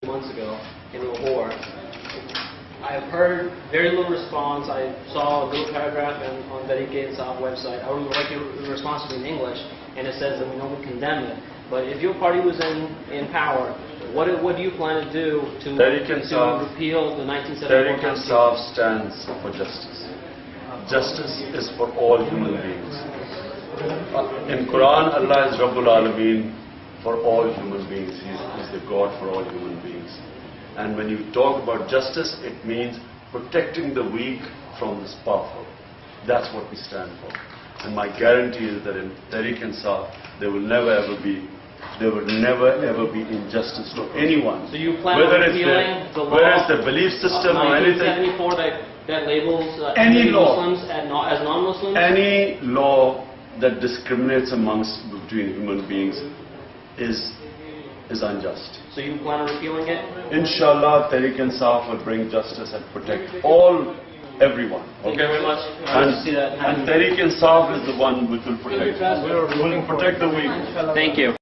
months ago in Lahore. I've heard very little response. I saw a little paragraph on Tehreek-e-Insaf website. I would like your response to be in English, and it says that we normally condemn it. But if your party was in power, what do you plan to do to repeal the 1974 Tehreek-e-Insaf stands for justice. Justice is for all human beings. In Quran, Allah is Rabbul Alameen for all human beings. He is the God for all human beings. And when you talk about justice, it means protecting the weak from the powerful. That's what we stand for. And my guarantee is that in Tehreek-e-Insaf, there will never ever be injustice to anyone. So you plan on repealing the law, whether it's the belief system or anything. 1974 that labels any law, Muslims as non-Muslims? Any law that discriminates between human beings is unjust. So you plan on repealing it? Inshallah, Tehreek-e-Insaf will bring justice and protect everyone. Thank you very much. And Tehreek-e-Insaf is the one which will protect. We will protect the weak. Thank you.